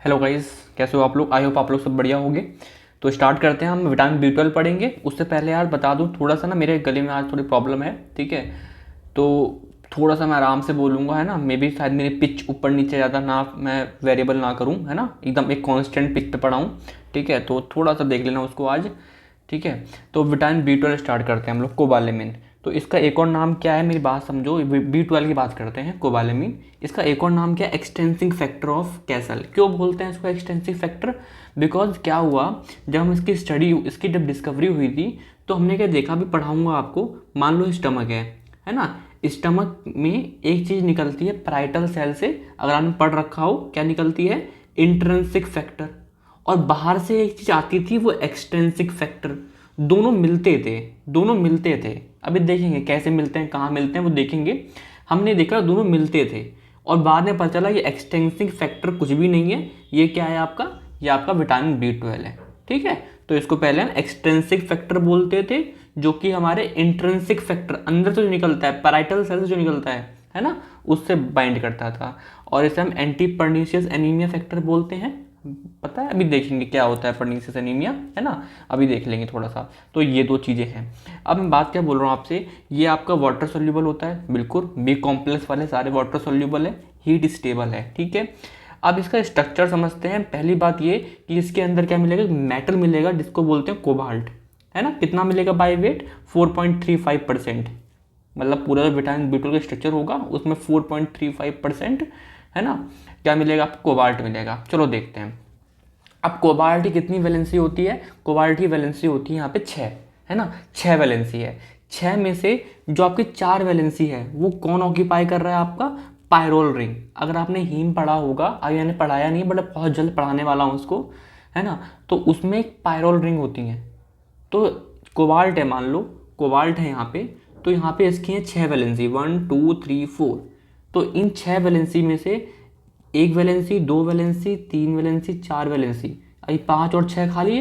Hello guys, कैसे हो आप लोग। आई होप आप लोग सब बढ़िया होंगे। तो स्टार्ट करते हैं। हम विटामिन B12 पढ़ेंगे। उससे पहले यार बता दूं, थोड़ा सा ना मेरे गले में आज थोड़ी प्रॉब्लम है, ठीक है। तो थोड़ा सा मैं आराम से बोलूँगा, है ना। मे बी शायद मेरी पिच ऊपर नीचे ज़्यादा ना मैं वेरिएबल ना करूँ, है ना, एकदम एक कांस्टेंट पिच पे पढ़ाऊँ, ठीक है। तो थोड़ा सा देख लेना उसको आज, ठीक है। तो विटामिन B12 स्टार्ट करते हैं हम लोग। कोबालेमिन, तो इसका एक और नाम क्या है, मेरी बात समझो। B12 की बात करते हैं, कोबालेमिन। इसका एक और नाम क्या है, एक्सटेंसिंग फैक्टर ऑफ कैसल। क्यों बोलते हैं इसको एक्सटेंसिंग फैक्टर? बिकॉज क्या हुआ, जब हम इसकी स्टडी, इसकी जब डिस्कवरी हुई थी, तो हमने क्या देखा, भी पढ़ाऊंगा आपको। मान लो स्टमक है ना। स्टमक में एक चीज़ निकलती है पैराइटल सेल से, अगर आपने पढ़ रखा हो, क्या निकलती है, इंट्रिंसिक फैक्टर। और बाहर से एक चीज़ आती थी, वो एक्सट्रिंसिक फैक्टर। दोनों मिलते थे, दोनों मिलते थे। अभी देखेंगे कैसे मिलते हैं, कहाँ मिलते हैं, वो देखेंगे। हमने देखा दोनों मिलते थे, और बाद में पता चला ये एक्सटेंसिंग फैक्टर कुछ भी नहीं है। ये क्या है आपका, ये आपका विटामिन B12 है, ठीक है। तो इसको पहले हम एक्सट्रिंसिक फैक्टर बोलते थे, जो कि हमारे इंट्रिंसिक फैक्टर, अंदर से जो निकलता है, पैराइटल सेल से जो निकलता है ना, उससे बाइंड करता था। और इसे हम एंटी पर्नीशियस एनीमिया फैक्टर बोलते हैं। पता है, अभी देखेंगे क्या होता है पर्नीशियस एनीमिया, है ना, अभी देख लेंगे थोड़ा सा। तो ये दो चीज़ें हैं। अब मैं बात क्या बोल रहा हूँ आपसे, ये आपका वाटर सोल्यूबल होता है, बिल्कुल। B कॉम्प्लेक्स वाले सारे वाटर सोल्यूबल है, हीट स्टेबल है, ठीक है। अब इसका स्ट्रक्चर समझते हैं। पहली बात ये कि इसके अंदर क्या मिलेगा, मेटल मिलेगा, जिसको बोलते हैं कोबाल्ट, है ना। कितना मिलेगा बाय वेट, 4.35%। मतलब पूरा जो विटामिन B12 का स्ट्रक्चर होगा उसमें 4.35%, है ना, क्या मिलेगा आपको, कोबाल्ट मिलेगा। चलो देखते हैं। अब कोबाल्ट की कितनी वैलेंसी होती है, कोबाल्ट की वैलेंसी होती है यहाँ पे 6, है ना, 6 वैलेंसी है। 6 में से जो आपकी 4 वैलेंसी है, वो कौन ऑक्यूपाई कर रहा है, आपका पायरोल रिंग। अगर आपने हीम पढ़ा होगा, अभी मैंने पढ़ाया नहीं, बट बहुत जल्द पढ़ाने वाला हूँ उसको, है ना। तो उसमें एक पायरोल रिंग होती है। तो कोबाल्ट है, मान लो कोबाल्ट है यहाँ पे, तो यहाँ पे इसकी है 6 वैलेंसी, 1 2 3 4। तो इन 6 वैलेंसी में से एक वैलेंसी, दो वैलेंसी, तीन वैलेंसी, चार वैलेंसी, अभी 5 और 6 खाली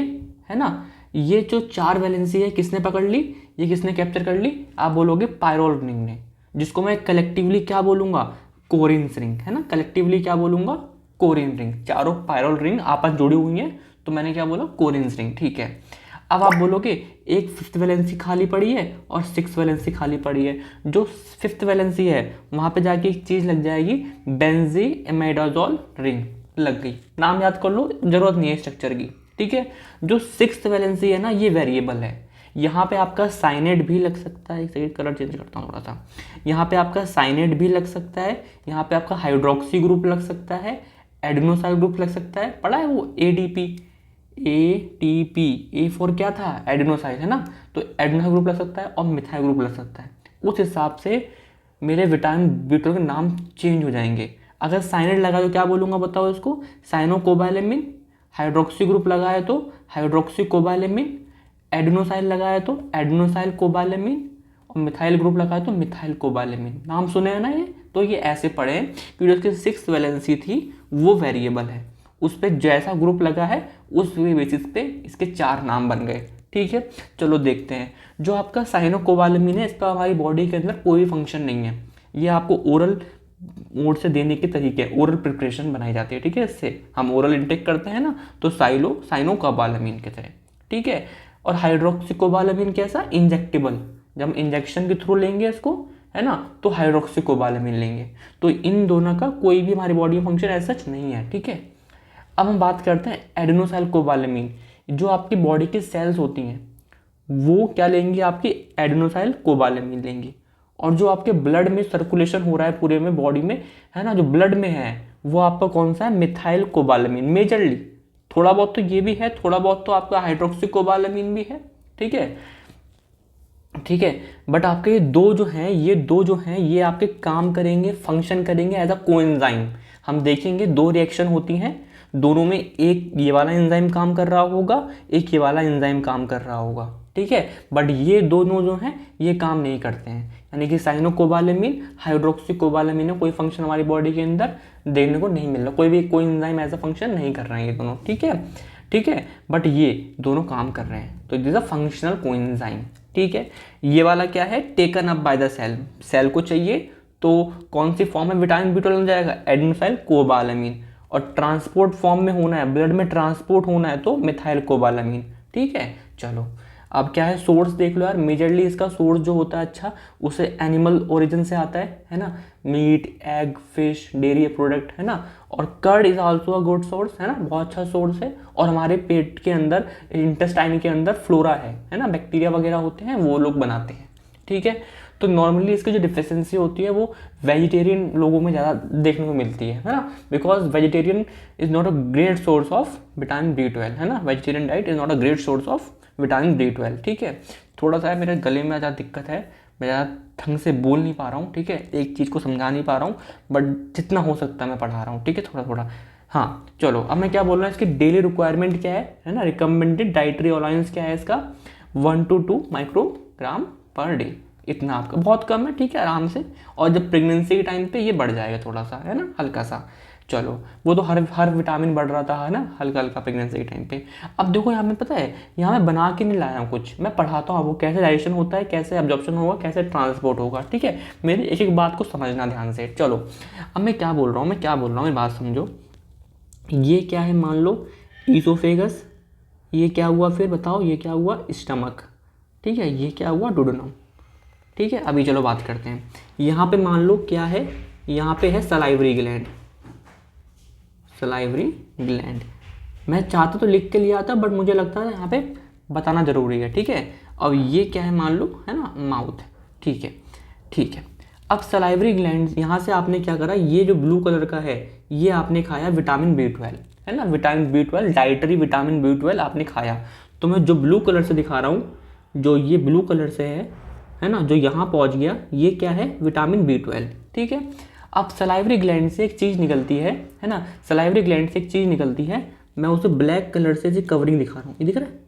है ना। ये जो 4 वैलेंसी है किसने पकड़ ली, ये किसने कैप्चर कर ली, आप बोलोगे पायरोल रिंग ने, जिसको मैं कलेक्टिवली क्या बोलूँगा, कोरिन्स रिंग, है ना। कलेक्टिवली क्या बोलूँगा, कोरिन रिंग। चारों पायरोल रिंग आपस जुड़ी हुई हैं, तो मैंने क्या बोला, कोरिन्स रिंग, ठीक है। अब आप बोलोगे एक 5th वैलेंसी खाली पड़ी है और 6th वैलेंसी खाली पड़ी है। जो 5th वैलेंसी है वहाँ पे जाके एक चीज़ लग जाएगी, बेंजीइमाइडाजोल रिंग लग गई। नाम याद कर लो, जरूरत नहीं है स्ट्रक्चर की, ठीक है। जो 6th वैलेंसी है ना, ये वेरिएबल है। यहाँ पे आपका साइनेट भी लग सकता है, एक सेकंड कलर चेंज करता हूँ थोड़ा सा। यहाँ पे आपका साइनेट भी लग सकता है, यहाँ पे आपका हाइड्रोक्सी ग्रुप लग सकता है, एडेनोसाइल ग्रुप लग सकता है। पढ़ा है वो ADP, ATP, A फॉर क्या था, एडेनोसाइल, है ना। तो एडेनोसाइल ग्रुप लग सकता है और मिथाइल ग्रुप लग सकता है। उस हिसाब से मेरे विटामिन B12 के नाम चेंज हो जाएंगे। अगर साइनेट लगा तो क्या बोलूँगा, बताओ इसको, साइनोकोबालेमिन। हाइड्रोक्सी ग्रुप लगाए तो हाइड्रोक्सी कोबालेमिन। एडेनोसाइल लगाया तो एडेनोसाइल कोबालेमिन। और मिथाइल ग्रुप लगाया तो मिथाइल कोबालेमिन। नाम सुने हैं ना ये। तो ये ऐसे पढ़े कि जो इसकी 6th वैलेंसी थी वो वेरिएबल है, उस पर जैसा ग्रुप लगा है उस बेसिस पे इसके 4 नाम बन गए, ठीक है। चलो देखते हैं। जो आपका साइनोकोबालेमिन है, इसका हमारी बॉडी के अंदर कोई फंक्शन नहीं है। ये आपको ओरल मोड से देने के तरीके, ओरल प्रिपरेशन बनाई जाती है, ठीक है। इससे हम ओरल इंटेक करते हैं ना, तो साइनोकोबालेमिन के तरह, ठीक है। और हाइड्रोक्सीकोबालेमिन कैसा, इंजेक्टेबल। जब हम इंजेक्शन के थ्रू लेंगे इसको, है ना, तो हाइड्रोक्सीकोबालेमिन लेंगे। तो इन दोनों का कोई भी हमारी बॉडी में फंक्शन ऐसा सच नहीं है, ठीक है। अब हम बात करते हैं एडेनोसाइल कोबालेमिन। जो आपकी बॉडी की सेल्स होती हैं वो क्या लेंगी, आपकी एडेनोसाइल कोबालेमिन लेंगी। और जो आपके ब्लड में सर्कुलेशन हो रहा है पूरे में बॉडी में, है ना, जो ब्लड में है, वो आपका कौन सा है, मिथाइल कोबालेमिन मेजरली। थोड़ा बहुत तो ये भी है, थोड़ा बहुत तो आपका हाइड्रोक्सी कोबालेमिन भी है, ठीक है, ठीक है। बट आपके ये दो जो हैं, ये दो जो हैं, ये आपके काम करेंगे, फंक्शन करेंगे एज अ कोएंजाइम। हम देखेंगे 2 रिएक्शन होती हैं, दोनों में एक ये वाला एंजाइम काम कर रहा होगा, एक ये वाला एंजाइम काम कर रहा होगा, ठीक है। बट ये दोनों जो हैं ये काम नहीं करते हैं, यानी कि साइनोकोबालेमिन, हाइड्रोक्सीकोबालेमिन में कोई फंक्शन हमारी बॉडी के अंदर देखने को नहीं मिल रहा, कोई भी कोई एंजाइम एज अ फंक्शन नहीं कर रहे हैं ये दोनों, ठीक है, ठीक है। बट ये दोनों काम कर रहे हैं, तो दिस अ फंक्शनल कोएंजाइम, ठीक है। ये वाला क्या है, taken up by the cell. Cell को चाहिए तो कौन सी फॉर्म में विटामिन B12 मिल जाएगा, एडेनोसाइल कोबालेमिन। और ट्रांसपोर्ट फॉर्म में होना है, ब्लड में ट्रांसपोर्ट होना है तो मिथाइल कोबालामीन। ठीक है, चलो अब क्या है, सोर्स देख लो यार, मेजरली इसका सोर्स जो होता है अच्छा उसे एनिमल ओरिजिन से आता है ना, meat, egg, fish, dairy product, है ना। और curd is also a good source, है ना, बहुत अच्छा सोर्स है। और हमारे पेट के अंदर, इंटेस्टाइन के अंदर फ्लोरा है ना, बैक्टीरिया वगैरह होते हैं, वो लोग बनाते हैं। ठीक है, तो नॉर्मली इसकी जो डिफिशियंसी होती है वो वेजिटेरियन लोगों में ज़्यादा देखने को मिलती है ना, because vegetarian is not a great source of vitamin B12, है ना, vegetarian diet is not a great source of vitamin B12। ठीक है, थोड़ा सा मेरे गले में ज़्यादा दिक्कत है, मैं ज़्यादा ढंग से बोल नहीं पा रहा हूँ। ठीक है, एक चीज़ को समझा नहीं पा रहा हूँ, बट जितना हो सकता है मैं पढ़ा रहा हूँ। ठीक है, थोड़ा थोड़ा। हाँ चलो, अब मैं क्या बोल रहा हूँ, इसकी डेली रिक्वायरमेंट क्या है ना, रिकमेंडेड डाइटरी अलाउंस क्या है इसका, 1 to 2 माइक्रोग्राम पर डे, इतना आपका बहुत कम है। ठीक है, आराम से। और जब प्रेगनेंसी के टाइम पे ये बढ़ जाएगा थोड़ा सा, है ना, हल्का सा। चलो, वो तो हर विटामिन बढ़ रहा था, है ना, हल्का हल्का प्रेगनेंसी के टाइम पे। अब देखो यहाँ में पता है, यहाँ मैं बना के नहीं लाया हूँ कुछ, मैं पढ़ाता हूँ आपको कैसे डाइजेशन होता है, कैसे एब्जॉर्प्शन होगा, कैसे ट्रांसपोर्ट होगा। ठीक है, मेरी एक एक बात को समझना ध्यान से। चलो, अब मैं क्या बोल रहा हूँ, मेरी बात समझो। ये क्या है, मान लो ईसोफेगस, ये क्या हुआ फिर बताओ, ये क्या हुआ, स्टमक। ठीक है, ये क्या हुआ, डुडेनम। ठीक है, अभी चलो बात करते हैं। यहाँ पे मान लो क्या है, यहाँ पे है सलाइवरी ग्लैंड, सलाइवरी ग्लैंड। मैं चाहता तो लिख के लिया था, बट मुझे लगता है यहाँ पे बताना ज़रूरी है। ठीक है, अब ये क्या है मान लो, है ना, माउथ। ठीक है, ठीक है। अब सलाइवरी ग्लैंड, यहाँ से आपने क्या करा, ये जो ब्लू कलर का है ये आपने खाया विटामिन B12, है ना, vitamin B12, dietary vitamin B12 आपने खाया। तो मैं जो ब्लू कलर से दिखा रहा हूँ, जो ये ब्लू कलर से है ना, जो यहाँ पहुँच गया, ये क्या है, विटामिन B12। ठीक है, अब सलाइवरी ग्लैंड से एक चीज़ निकलती है ना, सलाइवरी ग्लैंड से एक चीज़ निकलती है, मैं उसे ब्लैक कलर से कवरिंग दिखा रहा हूँ, ये दिख रहा है,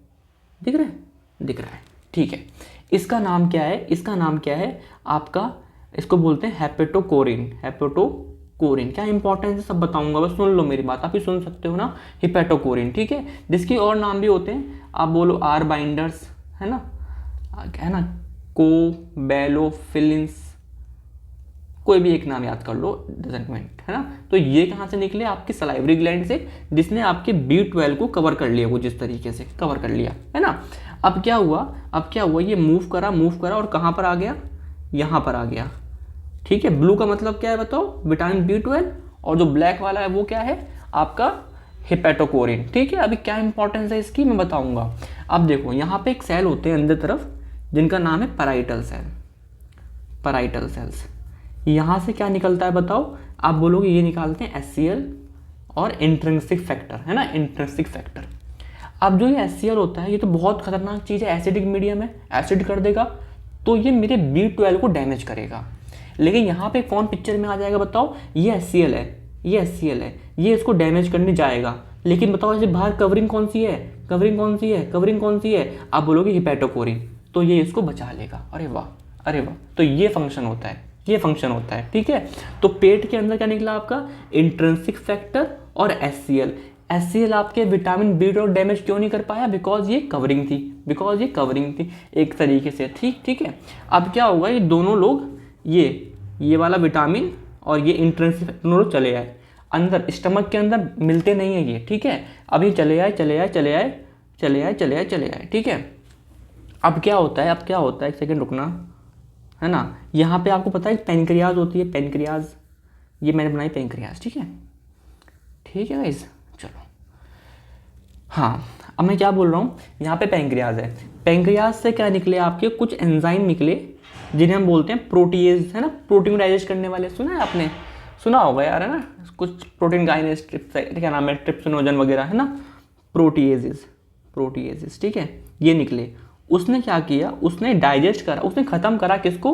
दिख रहा है, दिख रहा है। ठीक है, इसका नाम क्या है, इसका नाम क्या है आपका, इसको बोलते हैं हेपेटोकोरिन। हेपेटोकोरिन क्या इंपॉर्टेंस है सब बताऊंगा, बस सुन लो मेरी बात, आप ही सुन सकते हो ना, हेपेटोकोरिन। ठीक है, जिसकी और नाम भी होते हैं, आप बोलो आर बाइंडर्स, है ना, कोबैलोफिलिन्स, कोई भी एक नाम याद कर लो, डजंट मैटर, है ना। तो ये कहाँ से निकले, आपकी सलाइवरी ग्लैंड से, जिसने आपके B12 को कवर कर लिया, कुछ इस तरीके से कवर कर लिया, है ना। अब क्या हुआ, ये मूव करा और कहाँ पर आ गया, यहाँ पर आ गया। ठीक है, ब्लू का मतलब क्या है बताओ, विटामिन B12, और जो ब्लैक वाला है वो क्या है आपका, हेपेटोकोरिन। ठीक है, अभी क्या इंपॉर्टेंस है इसकी मैं बताऊंगा। अब देखो, यहाँ पे एक सेल होते हैं अंदर तरफ, जिनका नाम है पैराइटल सेल, पैराइटल सेल्स। यहाँ से क्या निकलता है बताओ, आप बोलोगे ये निकालते हैं HCl और इंट्रिंसिक फैक्टर, है ना, इंट्रिंसिक फैक्टर। अब जो ये HCl होता है, ये तो बहुत खतरनाक चीज़ है, एसिडिक मीडियम है, एसिड कर देगा, तो ये मेरे B12 को डैमेज करेगा। लेकिन यहाँ पे कौन पिक्चर में आ जाएगा बताओ, ये HCl है, ये HCl है, ये इसको डैमेज करने जाएगा। लेकिन बताओ ऐसे बाहर कवरिंग कौन सी है, कवरिंग कौन सी है, आप बोलोगे हेपेटोकोरिन, तो ये इसको बचा लेगा। अरे वाह, अरे वाह, तो ये फंक्शन होता है, ये फंक्शन होता है। ठीक है, तो पेट के अंदर क्या निकला आपका, इंट्रिंसिक फैक्टर और HCl। HCl आपके विटामिन B12 डैमेज क्यों नहीं कर पाया, बिकॉज ये कवरिंग थी, एक तरीके से। ठीक है, अब क्या होगा, ये दोनों लोग, ये वाला विटामिन और ये इंट्रिंसिक फैक्टर दोनों चले आए अंदर, स्टमक के अंदर मिलते नहीं है ये। ठीक है, अब ये चले आए। ठीक है, अब क्या होता है, एक सेकेंड रुकना, है ना। यहाँ पे आपको पता है पेनक्रियाज होती है, पेनक्रियाज, ये मैंने बनाई पेनक्रियाज। ठीक है गाइस, चलो। हाँ, अब मैं क्या बोल रहा हूँ, यहाँ पे पेनक्रियाज है, पेनक्रियाज से क्या निकले आपके, कुछ एंजाइम निकले, जिन्हें हम बोलते हैं प्रोटीएज, है ना, प्रोटीन डाइजेस्ट करने वाले। सुना है आपने, सुना होगा यार, है ना, कुछ प्रोटीन गाइनेज, क्या नाम है, ट्रिप्सिनोजन वगैरह, है ना, प्रोटीएजेस। ठीक है, ये निकले, उसने क्या किया, उसने डाइजेस्ट करा, उसने ख़त्म करा किसको,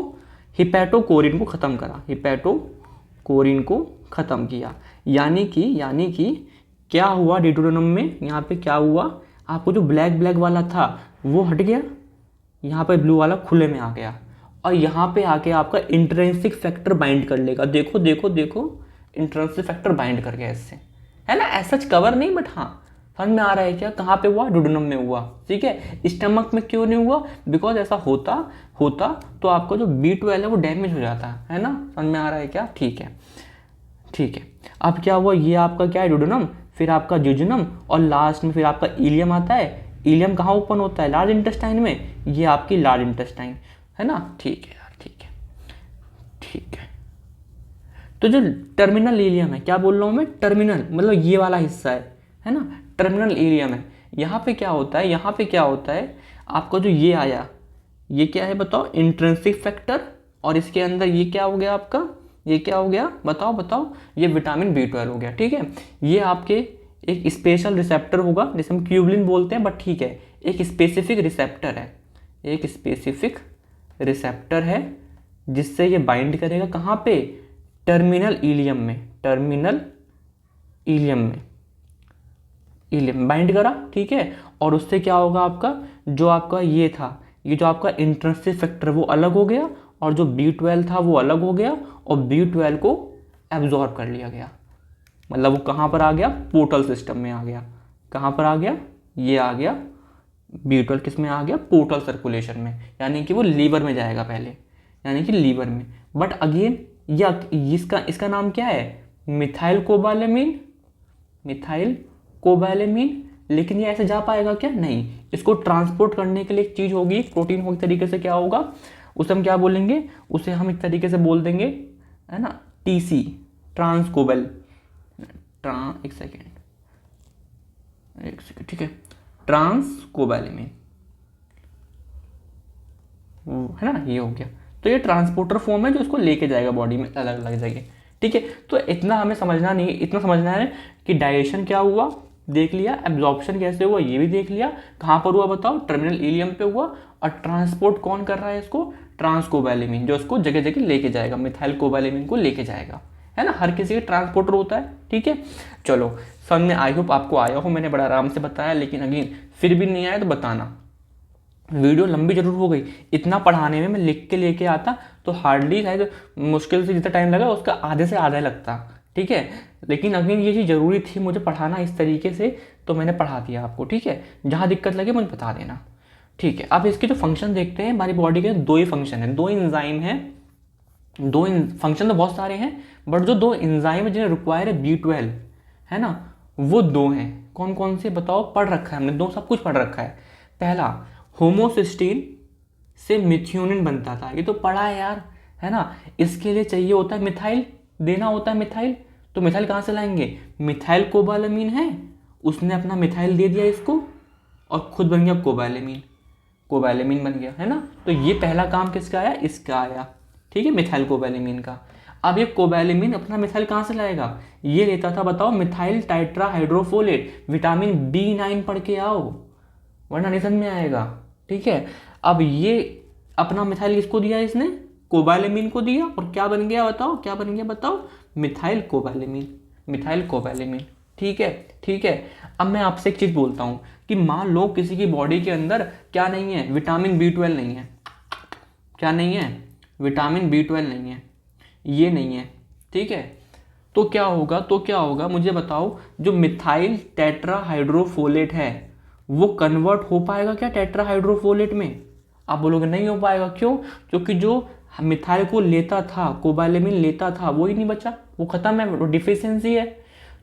हेपेटोकोरिन को ख़त्म करा, हेपेटोकोरिन को ख़त्म किया। यानी कि क्या हुआ डिटोडनम में, यहाँ पे क्या हुआ, आपको जो ब्लैक वाला था वो हट गया, यहाँ पे ब्लू वाला खुले में आ गया, और यहाँ पे आके आपका इंट्रिंसिक फैक्टर बाइंड कर लेगा। देखो इंट्रिंसिक फैक्टर बाइंड कर गया इससे, है ना, ऐसा कवर नहीं, बट हाँ समझ में आ रहा है क्या, कहाँ पे हुआ, डुडेनम में हुआ। ठीक है, स्टमक में क्यों नहीं हुआ, बिकॉज ऐसा होता तो आपका जो B12 है वो डैमेज हो जाता है ना, समझ में आ रहा है क्या। ठीक है, ठीक है, अब क्या हुआ, ये आपका क्या है, ड्यूडेनम, फिर आपका जिजुनम, और लास्ट में फिर आपका इलियम आता है। इलियम कहाँ ओपन होता है, लार्ज इंटेस्टाइन में, ये आपकी लार्ज इंटेस्टाइन है ना। ठीक है यार, ठीक है ठीक है। तो जो टर्मिनल इलियम है, क्या बोल रहा हूँ मैं, टर्मिनल मतलब ये वाला हिस्सा है ना, टर्मिनल इलियम है। यहाँ पे क्या होता है, यहाँ पे क्या होता है, आपका जो ये आया, ये क्या है बताओ, इंट्रिंसिक फैक्टर, और इसके अंदर ये क्या हो गया आपका, ये क्या हो गया बताओ बताओ, ये विटामिन B12 हो गया। ठीक है, ये आपके एक स्पेशल रिसेप्टर होगा जिसे हम क्यूबलिन बोलते हैं, बट ठीक है, एक स्पेसिफिक रिसेप्टर है, एक स्पेसिफिक रिसेप्टर है जिससे ये बाइंड करेगा कहाँ पे, टर्मिनल इलियम में, टर्मिनल इलियम में, इलियम बाइंड करा। ठीक है, और उससे क्या होगा आपका, जो आपका ये था, ये जो आपका इंट्रिंसिक फैक्टर वो अलग हो गया, और जो B12 था वो अलग हो गया, और B12 को एब्जॉर्ब कर लिया गया। मतलब वो कहाँ पर आ गया, पोर्टल सिस्टम में आ गया। कहाँ पर आ गया, ये आ गया B12 किस में आ गया, पोर्टल सर्कुलेशन में, यानी कि वो लीवर में जाएगा पहले, यानी कि लीवर में। बट अगेन या इसका नाम क्या है, मिथाइल कोबालेमिन, मिथाइल कोबालेमिन। लेकिन ये ऐसे जा पाएगा क्या, नहीं, इसको ट्रांसपोर्ट करने के लिए एक चीज़ होगी, प्रोटीन हो, एक तरीके से क्या होगा, उसे हम क्या बोलेंगे, उसे हम एक तरीके से बोल देंगे, है ना, TC, ट्रांसकोबल, एक सेकेंड, ठीक है, ट्रांसकोबालेमिन, है ना, ये हो गया। तो ये ट्रांसपोर्टर फॉर्म है जो इसको लेके जाएगा बॉडी में अलग अलग जगह। ठीक है, तो इतना हमें समझना नहीं, इतना समझना है कि डाइजेशन क्या हुआ देख लिया, एब्जॉर्प्शन कैसे हुआ ये भी देख लिया, कहाँ पर हुआ बताओ, टर्मिनल इलियम पे हुआ, और ट्रांसपोर्ट कौन कर रहा है इसको, ट्रांसकोबालेमिन, जो इसको जगह जगह लेके जाएगा, मिथाइल कोबालेमिन को लेके जाएगा, है ना, हर किसी का ट्रांसपोर्टर होता है। ठीक है, चलो समझ में, आई होप आपको आया हो, मैंने बड़ा आराम से बताया, लेकिन अगेन फिर भी नहीं आया तो बताना। वीडियो लंबी जरूर हो गई, इतना पढ़ाने में मैं लिख के लेके आता तो हार्डली शायद मुश्किल से जितना टाइम लगा उसका आधे से आधा लगता। ठीक है, लेकिन अगेन ये चीज़ ज़रूरी थी मुझे पढ़ाना इस तरीके से, तो मैंने पढ़ा दिया आपको। ठीक है, जहाँ दिक्कत लगे मुझे बता देना। ठीक है, अब इसके जो फंक्शन देखते हैं, हमारी बॉडी के दो ही फंक्शन है, दो एंजाइम हैं, दो फंक्शन तो बहुत सारे हैं, बट जो दो एंजाइम है जिन्हें रिक्वायर है B12, है ना, वो दो हैं। कौन कौन से बताओ, पढ़ रखा है हमने, दो सब कुछ पढ़ रखा है। पहला होमोसिस्टीन से मिथ्योनिन बनता था, ये तो पढ़ा है यार, है ना। इसके लिए चाहिए होता है मिथाइल, देना होता है मिथाइल, तो मिथाइल कहाँ से लाएंगे, मिथाइल कोबालामीन है, उसने अपना मिथाइल दे दिया इसको, और खुद बन गया कोबालामीन, कोबालामीन बन गया, है ना। तो ये पहला काम किसका आया, इसका आया। ठीक है, मिथाइल कोबालामीन का। अब ये कोबालामीन अपना मिथाइल कहाँ से लाएगा, ये लेता था बताओ मिथाइल टाइट्राहाइड्रोफोलेट, विटामिन B9 पढ़ के आओ वरना नहीं समझ में आएगा। ठीक है, अब ये अपना मिथाइल किसको दिया इसने, कोबालामीन को दिया, और क्या बन गया बताओ, क्या बन गया बताओ, मिथाइल कोबालामीन, मिथाइल कोबालामीन। ठीक है, ठीक है। अब मैं आपसे एक चीज़ बोलता हूँ कि मान लो किसी की बॉडी के अंदर क्या नहीं है, विटामिन B12 नहीं है, क्या नहीं है, विटामिन B12 नहीं है, ये नहीं है। ठीक है, तो क्या होगा, तो क्या होगा मुझे बताओ, जो मिथाइल टेट्राहाइड्रोफोलेट है वो कन्वर्ट हो पाएगा क्या टेट्राहाइड्रोफोलेट में, आप बोलोगे नहीं हो पाएगा, क्यों, क्योंकि जो मिथाइल को लेता था, कोबालामीन लेता था, वो ही नहीं बचा, वो खत्म है, वो डिफिशियंसी है।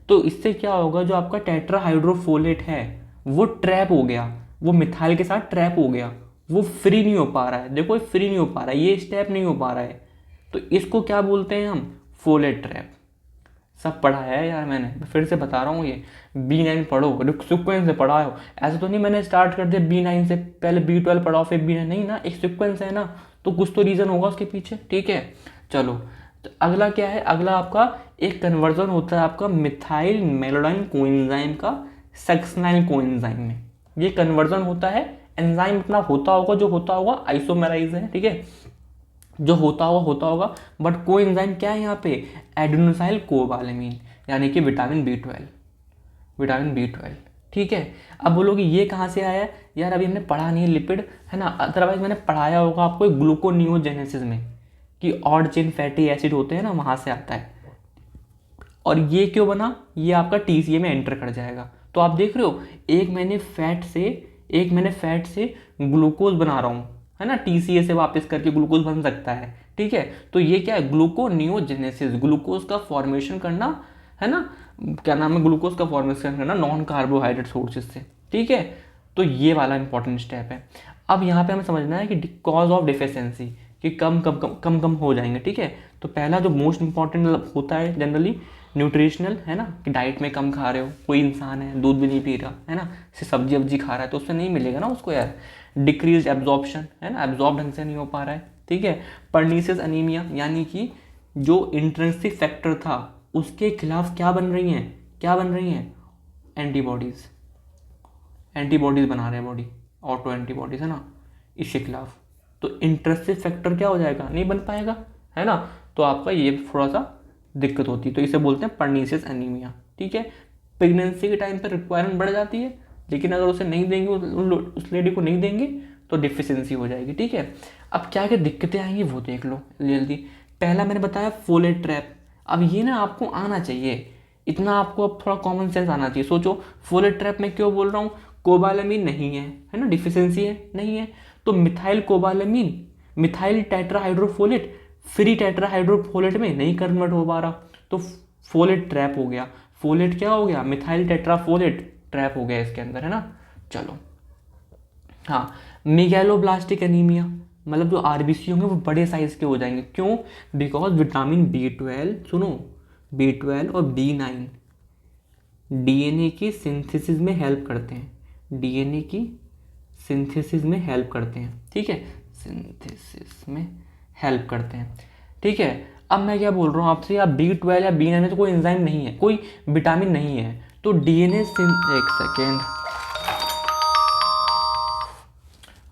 तो इससे क्या होगा, जो आपका टेट्राहाइड्रोफोलेट है वो ट्रैप हो गया, वो मिथाइल के साथ ट्रैप हो गया, वो फ्री नहीं हो पा रहा है। देखो फ्री नहीं हो पा रहा है, ये स्टेप नहीं हो पा रहा है, तो इसको क्या बोलते हैं हम, फोलेट ट्रैप। सब पढ़ा है यार मैंने, फिर से बता रहा हूँ, ये B9 पढ़ो, सिक्वेंस से पढ़ा हो, ऐसे तो नहीं मैंने स्टार्ट कर दिया B9 से, पहले B12 पढ़ाओ फिर B9, नहीं ना, एक सिक्वेंस है ना, तो कुछ तो रीज़न होगा उसके पीछे। ठीक है, चलो तो अगला क्या है, अगला आपका एक कन्वर्जन होता है आपका मिथाइल मेलोडाइन कोएंजाइम का सक्सिनाइल कोएंजाइम में, ये कन्वर्जन होता है। एंजाइम अपना होता होगा, जो होता होगा आइसोमेराइज है, ठीक है, जो होता होगा, बट कोएंजाइम क्या है यहाँ पे, एडेनोसाइल कोबालामीन, यानी कि विटामिन B12, विटामिन B12। ठीक है, अब बोलोगे ये कहाँ से आया यार, अभी हमने पढ़ा नहीं है लिपिड, है ना, अदरवाइज मैंने पढ़ाया होगा आपको ग्लूकोनियोजेनेसिस में कि ऑड चेन फैटी एसिड होते हैं ना, वहाँ से आता है। और ये क्यों बना, ये आपका TCA में एंटर कर जाएगा। तो आप देख रहे हो, एक मैंने फैट से ग्लूकोज बना रहा हूँ, है ना, TCA से वापस करके ग्लूकोज बन सकता है। ठीक है। तो ये क्या है, ग्लूकोनियोजेनेसिस, ग्लूकोज का फॉर्मेशन करना, है ना, क्या नाम है, ग्लूकोज का फॉर्मेशन करना नॉन कार्बोहाइड्रेट सोर्सेज से, ठीक है। तो ये वाला इंपॉर्टेंट स्टेप है। अब यहाँ पे हमें समझना है कि कॉज ऑफ डिफिशियंसी, कि कम कम कम कम कम हो जाएंगे, ठीक है। तो पहला जो मोस्ट इंपॉर्टेंट होता है जनरली न्यूट्रिशनल, है ना, कि डाइट में कम खा रहे हो, कोई इंसान है दूध भी नहीं पी रहा, है ना, सिर्फ सब्जी वब्जी खा रहा है, तो उससे नहीं मिलेगा ना उसको यार। डिक्रीज एब्जॉर्प्शन, है ना, एब्जॉर्ब ढंग से नहीं हो पा रहा है, ठीक है। पर्नीसियस अनीमिया, यानी कि जो इंट्रिंसिक फैक्टर था उसके खिलाफ क्या बन रही हैं, क्या बन रही हैं, एंटीबॉडीज़, एंटीबॉडीज़ बना रहे हैं बॉडी, ऑटो एंटीबॉडीज़, है ना, इसके खिलाफ। तो इंट्रिंसिक फैक्टर क्या हो जाएगा, नहीं बन पाएगा, है ना। तो आपका ये थोड़ा सा दिक्कत होती है, तो इसे बोलते हैं पर्नीसियस एनीमिया, ठीक है। प्रेगनेंसी के टाइम पर रिक्वायरमेंट बढ़ जाती है, लेकिन अगर उसे नहीं देंगे, उस लेडी को नहीं देंगे तो डिफिशियंसी हो जाएगी, ठीक है। अब क्या क्या दिक्कतें आएंगी वो देख लो जल्दी। पहला मैंने बताया फोलेट ट्रैप। अब ये ना आपको आना चाहिए, इतना आपको अब थोड़ा कॉमन सेंस आना चाहिए। सोचो फोलेट ट्रैप में क्यों बोल रहा हूँ, कोबालामीन नहीं है ना, डिफिशियंसी है, नहीं है, तो methyl कोबालामीन, methyl tetrahydrofolate free tetrahydrofolate में नहीं कन्वर्ट हो पा रहा, तो फोलेट ट्रैप हो गया। फोलेट क्या हो गया, मिथाइल टेट्राफोलेट ट्रैप हो गया इसके अंदर, है ना। चलो हाँ, मेगैलोब्लास्टिक एनीमिया, मतलब जो आरबीसी होंगे वो बड़े साइज के हो जाएंगे, क्यों, बिकॉज विटामिन B12, सुनो, B12 और B9 डीएनए की सिंथेसिस में हेल्प करते हैं, डीएनए की सिंथेसिस में हेल्प करते हैं, ठीक है, सिंथेसिस में हेल्प करते हैं, ठीक है। अब मैं क्या बोल रहा हूँ आपसे, यार B12 या B9 में तो कोई एंजाइम नहीं है, कोई विटामिन नहीं है, तो डीएनए एक सेकेंड,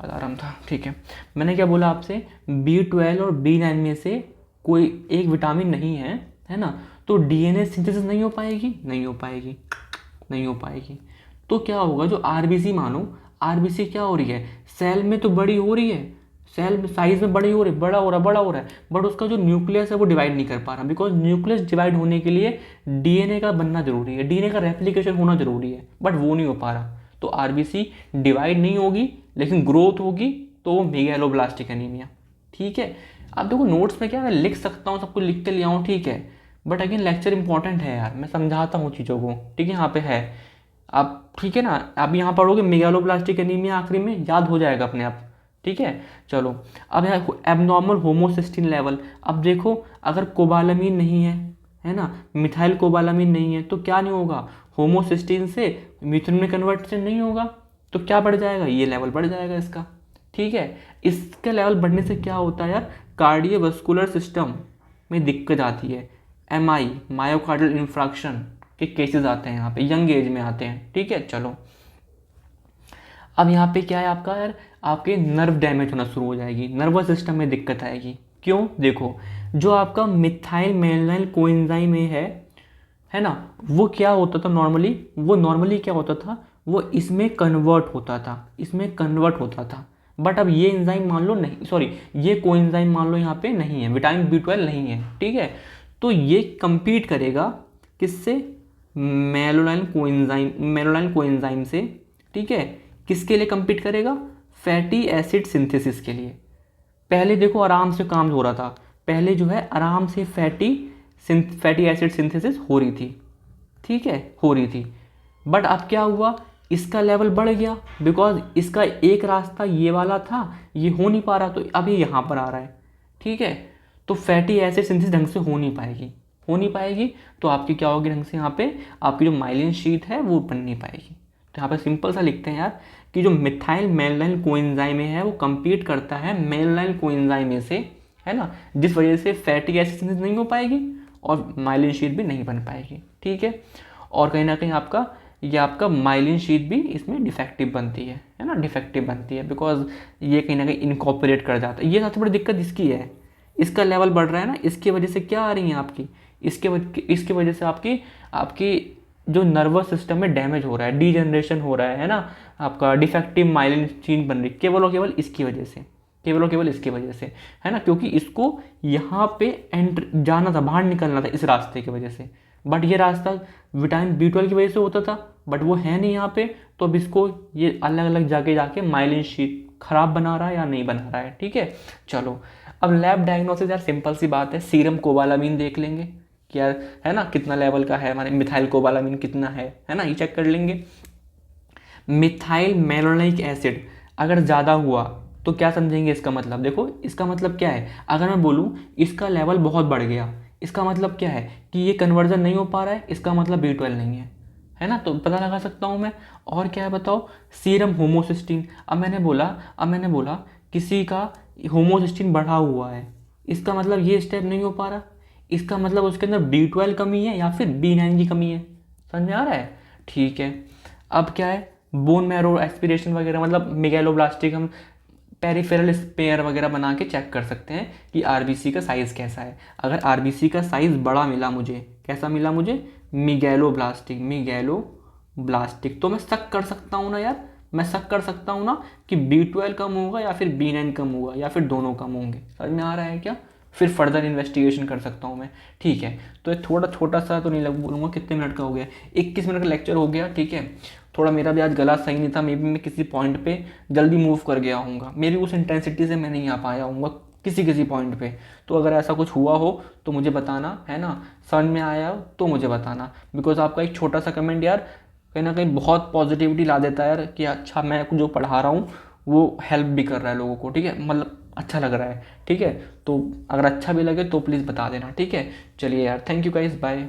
अलार्म था, ठीक है। मैंने क्या बोला आपसे, B12 और B9 में से कोई एक विटामिन नहीं है ना, तो डीएनए सिंथेसिस नहीं हो पाएगी, नहीं हो पाएगी, नहीं हो पाएगी। तो क्या होगा, जो आरबीसी, मानो आरबीसी क्या हो रही है, सेल में तो बड़ी हो रही है, सेल साइज में बड़ी हो रही है, बड़ा हो रहा है, बट उसका जो न्यूक्लियस है वो डिवाइड नहीं कर पा रहा, बिकॉज न्यूक्लियस डिवाइड होने के लिए डीएनए का बनना जरूरी है, डीएनए का रेप्लिकेशन होना जरूरी है, बट वो नहीं हो पा रहा। तो आरबीसी डिवाइड नहीं होगी लेकिन ग्रोथ होगी, तो वो मेगैलोब्लास्टिक एनीमिया, ठीक है। अब देखो नोट्स में क्या मैं लिख सकता हूँ, सब कुछ लिख के ले आऊँ, ठीक है, बट अगेन लेक्चर इंपॉर्टेंट है यार, मैं समझाता हूँ चीज़ों को, ठीक है, यहाँ पे है, आप ठीक है ना, आप यहाँ पढ़ोगे मेगालोब्लास्टिक एनीमिया, आखिरी में याद हो जाएगा अपने आप, ठीक है। चलो अब यहाँ एबनॉर्मल होमोसिस्टिन लेवल, अब देखो अगर कोबालामीन नहीं है ना, मिथाइल कोबालामीन नहीं है, तो क्या नहीं होगा, होमोसिस्टिन से मिथुन में कन्वर्टेशन नहीं होगा, तो क्या बढ़ जाएगा, ये लेवल बढ़ जाएगा इसका, ठीक है। इसका लेवल बढ़ने से क्या होता है यार, कार्डियोवास्कुलर सिस्टम में दिक्कत आती है, एमआई, मायोकार्डियल इंफ्रैक्शन के केसेस आते हैं यहाँ पे, यंग एज में आते हैं, ठीक है। चलो अब यहाँ पे क्या है आपका यार, आपके नर्व डैमेज होना शुरू हो जाएगी, नर्वस सिस्टम में दिक्कत आएगी, क्यों, देखो जो आपका मिथाइल मेलानाइल कोएंजाइम है ना, वो क्या होता था नॉर्मली, वो नॉर्मली क्या होता था, वो इसमें कन्वर्ट होता था, इसमें कन्वर्ट होता था, बट अब ये एंजाइम मान लो नहीं, सॉरी ये कोएंजाइम मान लो यहाँ पे नहीं है, विटामिन B12 नहीं है, ठीक है। तो ये compete करेगा किससे, मेलानाइल कोएंजाइम से, ठीक है। किसके लिए compete करेगा, फैटी एसिड सिंथेसिस के लिए। पहले देखो आराम से काम हो रहा था, पहले जो है आराम से फैटी एसिड सिंथेसिस हो रही थी, ठीक है, हो रही थी, बट अब क्या हुआ, इसका लेवल बढ़ गया, बिकॉज इसका एक रास्ता ये वाला था, ये हो नहीं पा रहा, तो अब ये यहाँ पर आ रहा है, ठीक है। तो फैटी एसिड सिंथेसिस ढंग से हो नहीं पाएगी, हो नहीं पाएगी, तो आपकी क्या होगी ढंग से, यहाँ पे आपकी जो माइलिन शीट है वो बन नहीं पाएगी। तो यहाँ पे सिंपल सा लिखते हैं यार कि जो मिथाइल मेलानाइल कोएंजाइम है वो compete करता है मेलानाइल कोएंजाइम से, है ना, जिस वजह से फैटी एसिड सिंथेसिस नहीं हो पाएगी और माइलिन शीट भी नहीं बन पाएगी, ठीक है। और कहीं ना कहीं आपका ये आपका माइलिन शीट भी इसमें डिफेक्टिव बनती है ना, डिफेक्टिव बनती है, बिकॉज ये कहीं ना कहीं इनकॉर्पोरेट कर जाता है। ये सबसे बड़ी दिक्कत इसकी है, इसका लेवल बढ़ रहा है ना, इसकी वजह से क्या आ रही है आपकी, इसके वजह से आपकी जो नर्वस सिस्टम में डैमेज हो रहा है, डीजनरेशन हो रहा है ना, आपका डिफेक्टिव माइलिन शीट बन रही है, केवल और केवल इसकी वजह से, केवल और केवल इसकी वजह से, है ना, क्योंकि इसको यहाँ पे जाना था, बाहर निकलना था इस रास्ते की वजह से, बट ये रास्ता विटामिन B12 की वजह से होता था, बट वो है नहीं यहाँ पे, तो अब इसको ये अलग अलग जाके माइलिन शीट खराब बना रहा है या नहीं बना रहा है, ठीक है। चलो अब लैब डायग्नोसिस यार सिंपल सी बात है, सीरम कोबालामीन देख लेंगे कि यार है ना कितना लेवल का है, हमारे मिथाइल कोबालामीन कितना है ना, ये चेक कर लेंगे। मिथाइल मैलोनिक एसिड अगर ज़्यादा हुआ तो क्या समझेंगे इसका मतलब, देखो इसका मतलब क्या है, अगर मैं बोलूँ इसका लेवल बहुत बढ़ गया, इसका मतलब क्या है कि ये कन्वर्जन नहीं हो पा रहा है, इसका मतलब B12 नहीं है ना, तो पता लगा सकता हूँ मैं। और क्या है बताओ, सीरम होमोसिस्टीन, अब मैंने बोला किसी का होमोसिस्टीन बढ़ा हुआ है, इसका मतलब ये स्टेप नहीं हो पा रहा, इसका मतलब उसके अंदर B12 कमी है या फिर B9 की कमी है। समझ में आ रहा है? ठीक है। अब क्या है, बोन मैरो एस्पिरेशन वगैरह, मतलब मेगैलोब्लास्टिक हम पेरिफेरल स्पेयर वगैरह बना के चेक कर सकते हैं कि आरबीसी का साइज़ कैसा है। अगर आरबीसी का साइज़ बड़ा मिला मुझे, कैसा मिला मुझे, मिगैलोब्लास्टिक, तो मैं शक कर सकता हूँ ना यार, मैं शक कर सकता हूँ ना कि B12 कम होगा या फिर B9 कम होगा या फिर दोनों कम होंगे। समझ में आ रहा है क्या? फिर फर्दर इन्वेस्टिगेशन कर सकता हूँ मैं। ठीक है, तो ये थोड़ा छोटा सा तो नहीं लग बोलूँगा, कितने मिनट का हो गया, 21 मिनट का लेक्चर हो गया। ठीक है, थोड़ा मेरा भी आज गला सही नहीं था, मे बी मैं किसी पॉइंट पे जल्दी मूव कर गया हूँगा, मे बी उस इंटेंसिटी से मैं नहीं आ पाया हूँगा किसी किसी पॉइंट पे। तो अगर ऐसा कुछ हुआ हो तो मुझे बताना, है ना, समझ में आया हो तो मुझे बताना, बिकॉज आपका एक छोटा सा कमेंट यार कहीं ना कहीं बहुत पॉजिटिविटी ला देता है यार, कि अच्छा मैं जो पढ़ा रहा हूँ वो हेल्प भी कर रहा है लोगों को। ठीक है, मतलब अच्छा लग रहा है। ठीक है, तो अगर अच्छा भी लगे तो प्लीज़ बता देना। ठीक है, चलिए यार, थैंक यू गाइस, बाय।